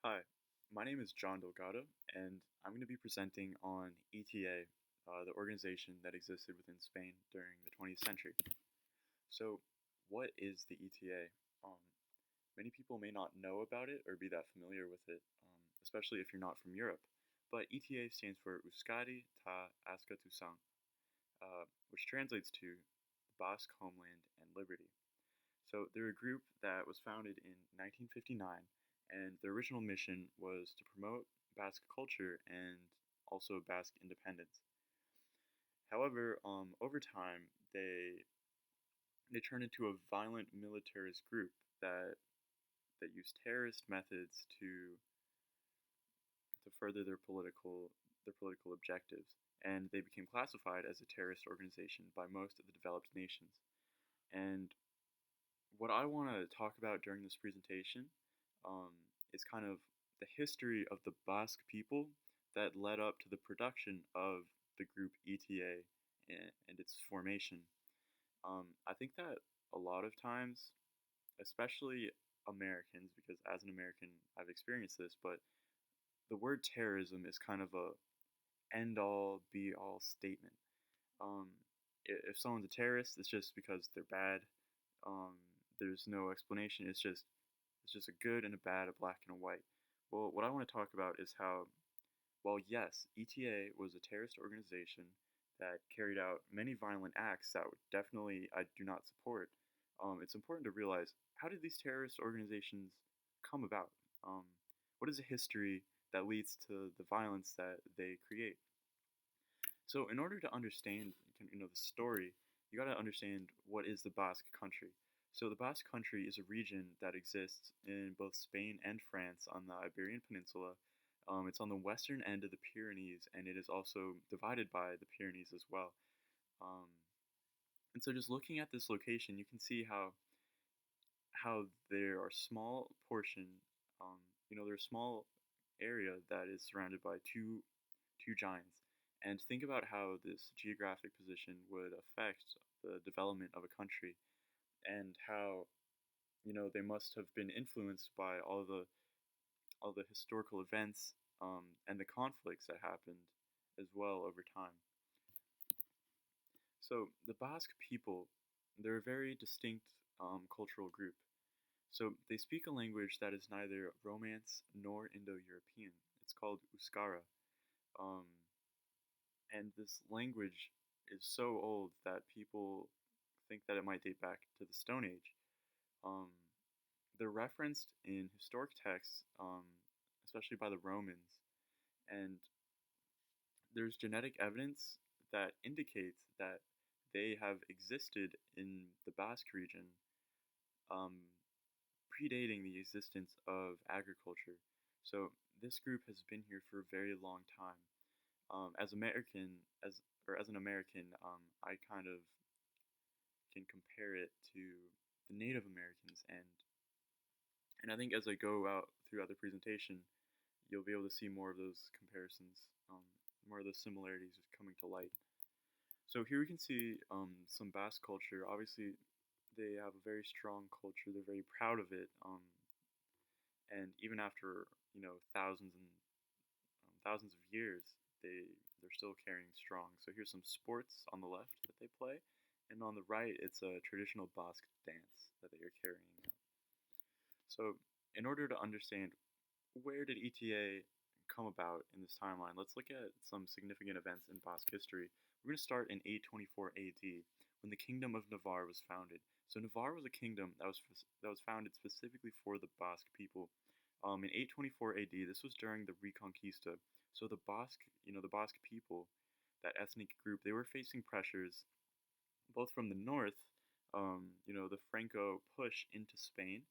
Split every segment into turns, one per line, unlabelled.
Hi, my name is John Delgado, and I'm going to be presenting on ETA, the organization that existed within Spain during the 20th century. So, what is the ETA? Many people may not know about it or be that familiar with it, especially if you're not from Europe. But ETA stands for Euskadi ta Askatasuna, which translates to the Basque Homeland and Liberty. So they're a group that was founded in 1959, and their original mission was to promote Basque culture and also Basque independence. However, over time, they turned into a violent militarist group that used terrorist methods to further their political objectives, and they became classified as a terrorist organization by most of the developed nations. And what I want to talk about during this presentation um, is kind of the history of the Basque people that led up to the production of the group ETA and its formation. I think that a lot of times, especially Americans, because as an American I've experienced this, but the word terrorism is kind of a end all be all statement. Um, if someone's a terrorist, it's just because they're bad. Um, there's no explanation. It's just a good and a bad, a black and a white. Well, what I want to talk about is how, well, yes, ETA was a terrorist organization that carried out many violent acts that definitely I do not support. It's important to realize, how did these terrorist organizations come about? Um, what is the history that leads to the violence that they create? So, in order to understand, the story, you got to understand what is the Basque Country. So, the Basque Country is a region that exists in both Spain and France on the Iberian Peninsula. It's on the western end of the Pyrenees, and it is also divided by the Pyrenees as well. Um, and so, just looking at this location, you can see how there are small portion, um, there's a small area that is surrounded by two giants. And think about how this geographic position would affect the development of a country, and how they must have been influenced by all the historical events and the conflicts that happened as well over time. So the Basque people, they're a very distinct cultural group. So they speak a language that is neither Romance nor Indo-European. It's called Euskara. Um, and this language is so old that people think that it might date back to the Stone Age. Um, they're referenced in historic texts, especially by the Romans, and there's genetic evidence that indicates that they have existed in the Basque region, um, predating the existence of agriculture. So this group has been here for a very long time. As American, as an American, I kind of can compare it to the Native Americans, and I think as I go out throughout the presentation, you'll be able to see more of those comparisons, more of those similarities coming to light. So here we can see some Basque culture. Obviously, they have a very strong culture. They're very proud of it, and even after thousands of years, they're still carrying strong. So here's some sports on the left that they play, and on the right, it's a traditional Basque dance that they are carrying out. So, in order to understand where did ETA come about in this timeline, let's look at some significant events in Basque history. We're going to start in 824 AD, when the Kingdom of Navarre was founded. So Navarre was a kingdom that was founded specifically for the Basque people. In 824 AD, this was during the Reconquista. So the Basque people, that ethnic group, they were facing pressures both from the north, the Franco push into Spain,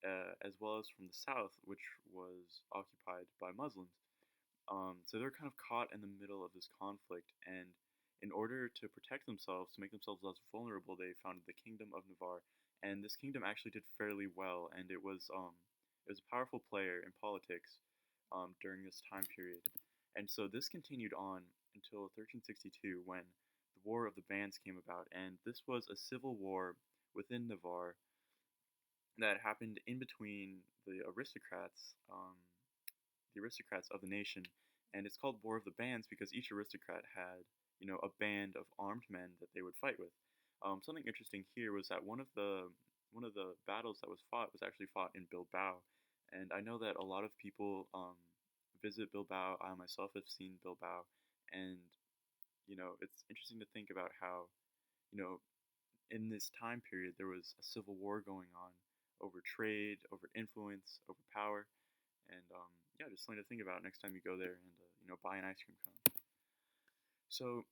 as well as from the south, which was occupied by Muslims. So they're kind of caught in the middle of this conflict, and in order to protect themselves, to make themselves less vulnerable, they founded the Kingdom of Navarre, and this kingdom actually did fairly well, and it was a powerful player in politics during this time period, and so this continued on until 1362 when the War of the Bands came about, and this was a civil war within Navarre that happened in between the aristocrats, the aristocrats of the nation, and it's called War of the Bands because each aristocrat had, a band of armed men that they would fight with. Something interesting here was that one of the battles that was fought was actually fought in Bilbao, and I know that a lot of people visit Bilbao. I myself have seen Bilbao, and it's interesting to think about how you know in this time period there was a civil war going on over trade, over influence, over power, and yeah, just something to think about next time you go there and buy an ice cream cone. So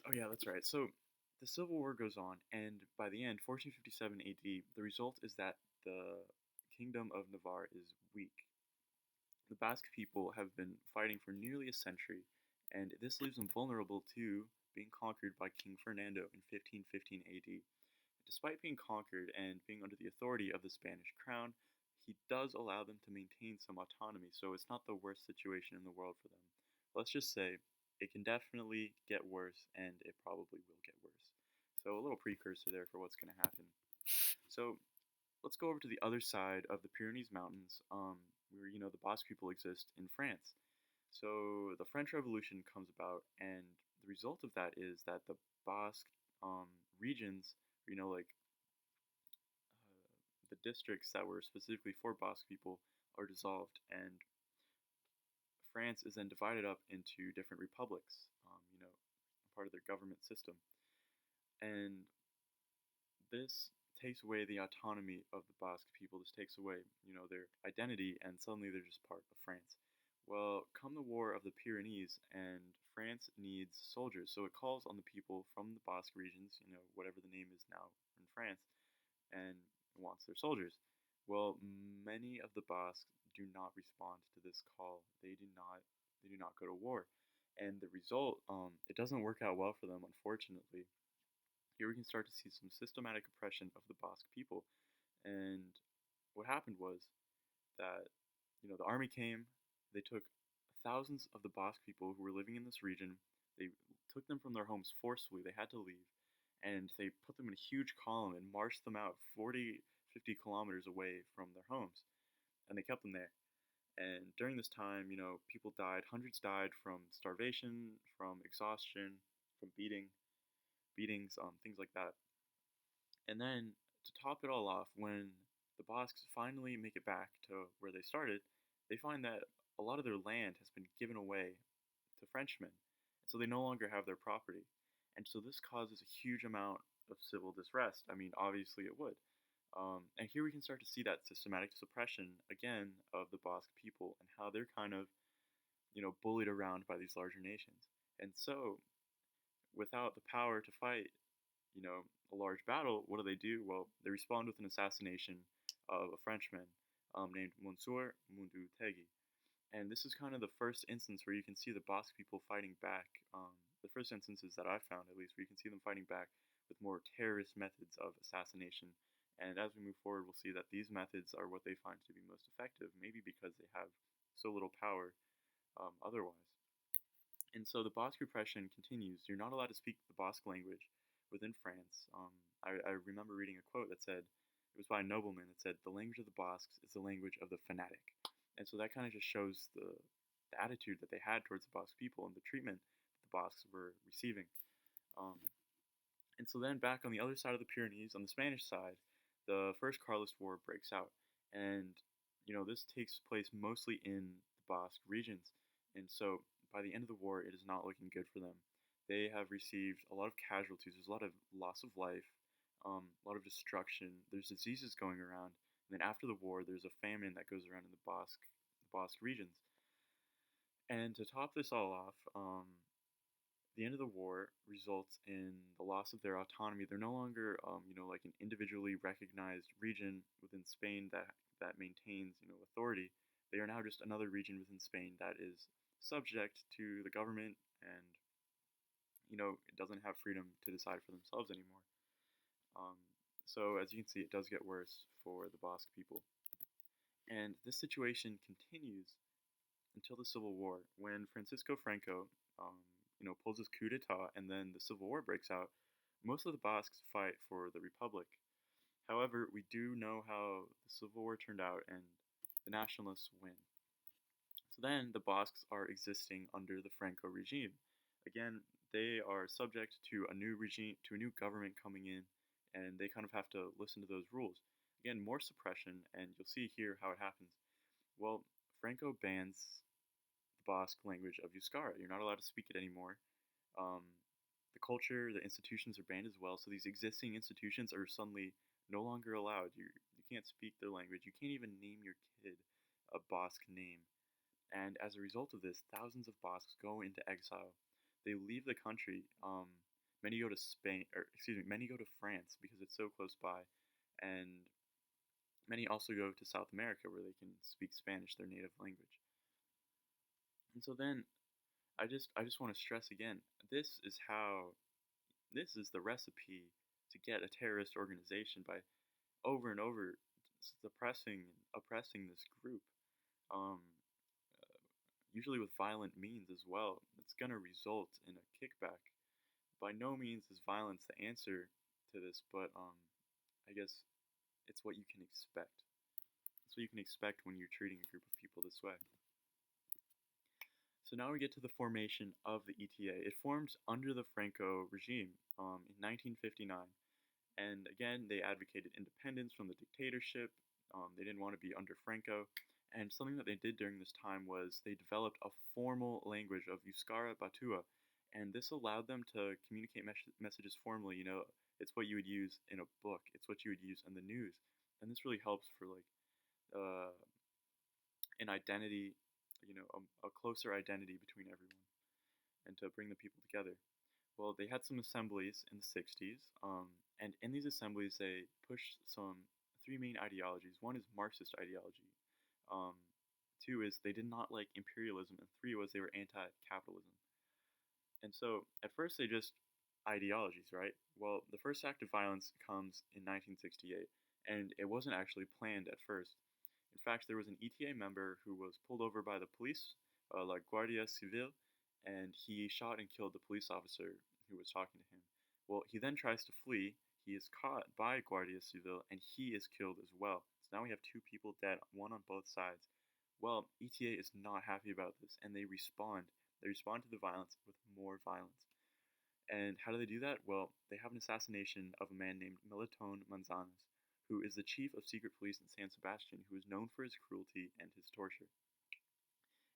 oh yeah, that's right. So the Civil War goes on, and by the end, 1457 AD, the result is that the Kingdom of Navarre is weak. The Basque people have been fighting for nearly a century, and this leaves them vulnerable to being conquered by King Fernando in 1515 AD. Despite being conquered and being under the authority of the Spanish crown, he does allow them to maintain some autonomy, so it's not the worst situation in the world for them. Let's just say it can definitely get worse, and it probably will get worse. So a little precursor there for what's going to happen. So let's go over to the other side of the Pyrenees Mountains, where the Basque people exist in France. So the French Revolution comes about, and the result of that is that the Basque um, regions, like the districts that were specifically for Basque people, are dissolved, and France is then divided up into different republics, part of their government system. And this takes away the autonomy of the Basque people. This takes away, their identity, and suddenly they're just part of France. Well, come the War of the Pyrenees, and France needs soldiers, so it calls on the people from the Basque regions, whatever the name is now in France, and wants their soldiers. Well, many of the Basques do not respond to this call. They do not. They do not go to war, and the result, it doesn't work out well for them, unfortunately. Here we can start to see some systematic oppression of the Basque people, and what happened was that the army came. They took thousands of the Basque people who were living in this region. They took them from their homes forcefully. They had to leave, and they put them in a huge column and marched them out 40, 50 kilometers away from their homes, and they kept them there. And during this time, people died. Hundreds died from starvation, from exhaustion, from beatings, things like that. And then to top it all off, when the Basques finally make it back to where they started, they find that a lot of their land has been given away to Frenchmen, and so they no longer have their property. And so this causes a huge amount of civil distress. I mean, obviously it would. And here we can start to see that systematic suppression again of the Basque people and how they're kind of, bullied around by these larger nations. And so, without the power to fight, you know, a large battle, what do? Well, they respond with an assassination of a Frenchman named Monsieur Mundu Tegi. And this is kind of the first instance where you can see the Basque people fighting back. The first instances that I've found, at least, where you can see them fighting back with more terrorist methods of assassination. And as we move forward, we'll see that these methods are what they find to be most effective, maybe because they have so little power otherwise. And so the Basque repression continues. You're not allowed to speak the Basque language within France. I remember reading a quote that said, it was by a nobleman that said, the language of the Basques is the language of the fanatic. And so that kind of just shows the attitude that they had towards the Basque people and the treatment that the Basques were receiving. Um, and so then back on the other side of the Pyrenees, on the Spanish side, the First Carlist War breaks out. And, this takes place mostly in the Basque regions. And so by the end of the war, it is not looking good for them. They have received a lot of casualties. There's a lot of loss of life, a lot of destruction. There's diseases going around. And then after the war, there's a famine that goes around in the Basque regions. And to top this all off, the end of the war results in the loss of their autonomy. They're no longer, like an individually recognized region within Spain that maintains, authority. They are now just another region within Spain that is subject to the government, and it doesn't have freedom to decide for themselves anymore. Um, so as you can see, it does get worse for the Basque people, and this situation continues until the Civil War, when Francisco Franco, pulls his coup d'état, and then the Civil War breaks out. Most of the Basques fight for the Republic. However, we do know how the Civil War turned out, and the Nationalists win. So then the Basques are existing under the Franco regime. Again, they are subject to a new regime, to a new government coming in, and they kind of have to listen to those rules. Again, more suppression, and you'll see here how it happens. Well, Franco bans the Basque language of Euskara. You're not allowed to speak it anymore. Um, the culture, the institutions are banned as well. So these existing institutions are suddenly no longer allowed. You can't speak their language. You can't even name your kid a Basque name. And as a result of this, thousands of Basques go into exile. They leave the country. Many go to Spain, or excuse me, many go to France because it's so close by, and many also go to South America where they can speak Spanish, their native language. And so then I just want to stress again, this is how this is the recipe to get a terrorist organization by over and over suppressing and oppressing this group. Um, Usually with violent means as well. It's going to result in a kickback. By no means is violence the answer to this, but I guess it's what you can expect. It's what you can expect when you're treating a group of people this way. So now we get to the formation of the ETA. It formed under the Franco regime in 1959. And again, they advocated independence from the dictatorship. They didn't want to be under Franco. And something that they did during this time was they developed a formal language of Euskara Batua. And this allowed them to communicate messages formally. You know, it's what you would use in a book. It's what you would use in the news. And this really helps for like uh, an identity, a closer identity between everyone and to bring the people together. Well, they had some assemblies in the 60s, and in these assemblies, they pushed some three main ideologies. One is Marxist ideology, um, two is they did not like imperialism, and three was they were anti capitalism. And so, at first, they just ideologies, right? Well, the first act of violence comes in 1968, and it wasn't actually planned at first. In fact, there was an ETA member who was pulled over by the police, La Guardia Civil, and he shot and killed the police officer who was talking to him. Well, he then tries to flee. He is caught by Guardia Civil, and he is killed as well. So now we have two people dead, one on both sides. Well, ETA is not happy about this, and they respond. They respond to the violence with more violence. And how do they do that? Well, they have an assassination of a man named Militon Manzanas, who is the chief of secret police in San Sebastian, who is known for his cruelty and his torture.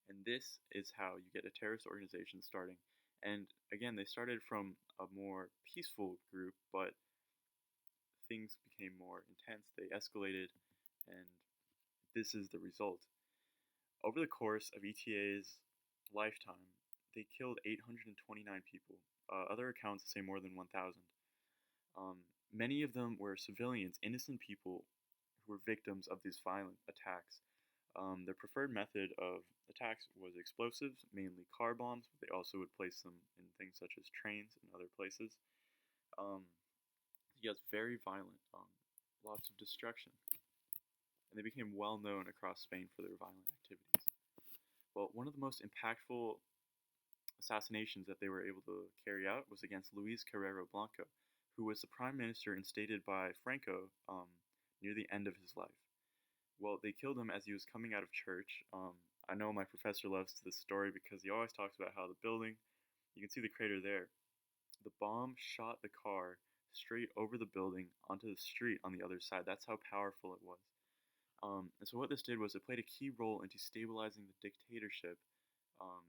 And this is how you get a terrorist organization starting. And again, they started from a more peaceful group, but things became more intense. They escalated, and this is the result. Over the course of ETA's lifetime, they killed 829 people. Other accounts say more than 1,000. Many of them were civilians, innocent people who were victims of these violent attacks. Their preferred method of attacks was explosives, mainly car bombs, but they also would place them in things such as trains and other places. Um, yes, very violent, lots of destruction, and they became well known across Spain for their violent activities. Well, one of the most impactful assassinations that they were able to carry out was against Luis Carrero Blanco, who was the prime minister instated by Franco near the end of his life. Well, they killed him as he was coming out of church. I know my professor loves this story because he always talks about how the building, you can see the crater there, the bomb shot the car straight over the building onto the street on the other side. That's how powerful it was. And so what this did was it played a key role into stabilizing the dictatorship. Um,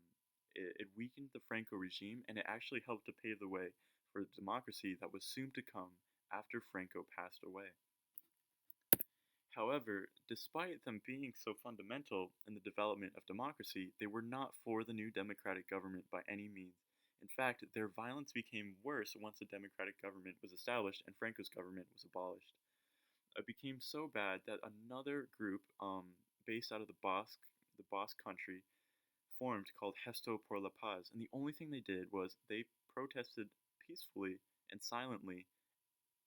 it weakened the Franco regime, and it actually helped to pave the way for the democracy that was soon to come after Franco passed away. However, despite them being so fundamental in the development of democracy, they were not for the new democratic government by any means. In fact, their violence became worse once a democratic government was established and Franco's government was abolished. It became so bad that another group, based out of the Basque country, formed called Gesto por la Paz, and the only thing they did was they protested peacefully and silently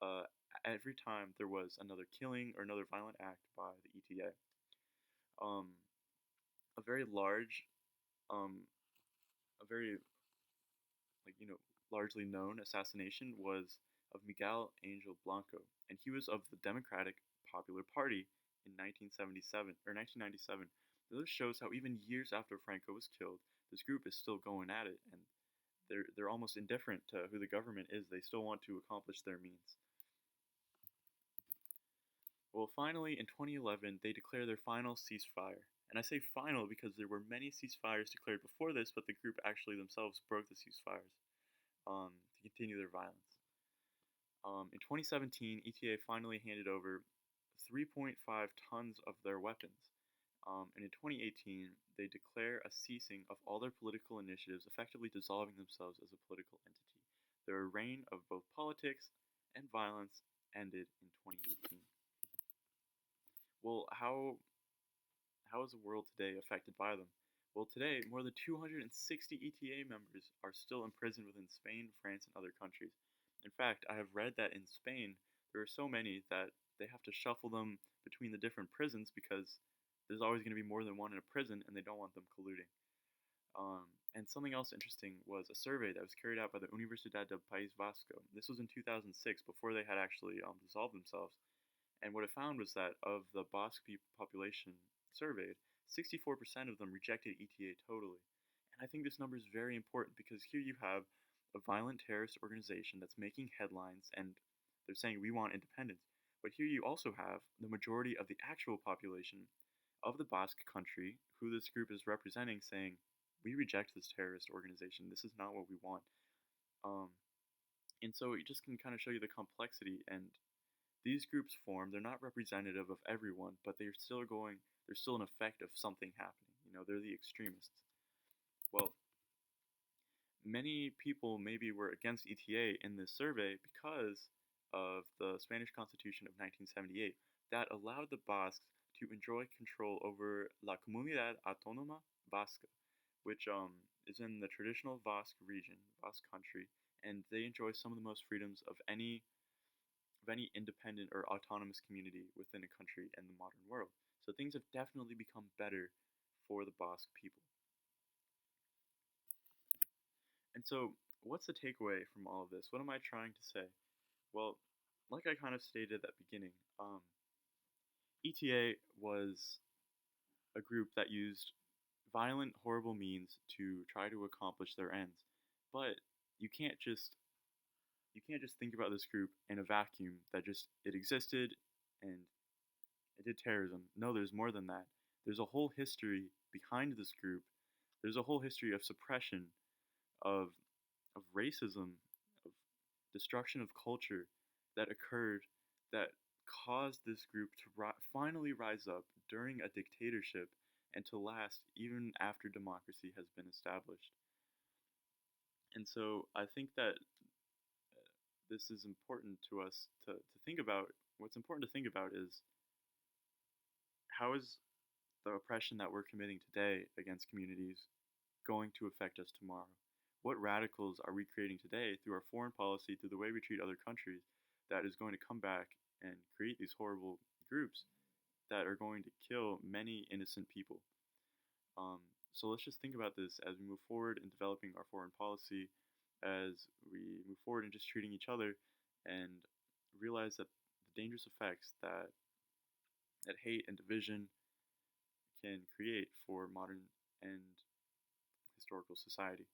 uh, every time there was another killing or another violent act by the ETA. Um, a very large, um, a very largely known assassination was of Miguel Angel Blanco, and he was of the Democratic Popular Party in 1977 or 1997. This shows how even years after Franco was killed, this group is still going at it, and they're almost indifferent to who the government is. They still want to accomplish their means. Well, finally, in 2011, they declare their final ceasefire. And I say final because there were many ceasefires declared before this, but the group actually themselves broke the ceasefires to continue their violence. In 2017, ETA finally handed over 3.5 tons of their weapons. And in 2018, they declare a ceasing of all their political initiatives, effectively dissolving themselves as a political entity. Their reign of both politics and violence ended in 2018. Well, how is the world today affected by them? Well, today, more than 260 ETA members are still imprisoned within Spain, France, and other countries. In fact, I have read that in Spain, there are so many that they have to shuffle them between the different prisons because there's always going to be more than one in a prison and they don't want them colluding. And something else interesting was a survey that was carried out by the Universidad del País Vasco. This was in 2006, before they had actually dissolved themselves. And what it found was that of the Basque population surveyed, 64% of them rejected ETA totally. And I think this number is very important because here you have a violent terrorist organization that's making headlines and they're saying we want independence. But here you also have the majority of the actual population of the Basque country who this group is representing saying we reject this terrorist organization. This is not what we want. Um, and so it just can kind of show you the complexity and these groups form, they're not representative of everyone, but they're still an effect of something happening. They're the extremists. Well, many people maybe were against ETA in this survey because of the Spanish Constitution of 1978 that allowed the Basques to enjoy control over La Comunidad Autónoma Vasca, which is in the traditional Basque region, Basque country, and they enjoy some of the most freedoms of any independent or autonomous community within a country and the modern world. So things have definitely become better for the Basque people. And so, what's the takeaway from all of this? What am I trying to say? Well, like I kind of stated at the beginning, ETA was a group that used violent, horrible means to try to accomplish their ends. But you can't just you can't just think about this group in a vacuum that just it existed and it did terrorism. No, there's more than that. There's a whole history behind this group. There's a whole history of suppression, of racism, of destruction of culture that occurred that caused this group to finally rise up during a dictatorship and to last even after democracy has been established. And so I think that this is important to us to think about. What's important to think about is how is the oppression that we're committing today against communities going to affect us tomorrow? What radicals are we creating today through our foreign policy, through the way we treat other countries, that is going to come back and create these horrible groups that are going to kill many innocent people? So let's just think about this as we move forward in developing our foreign policy, as we move forward in just treating each other, and realize that the dangerous effects that hate and division can create for modern and historical society.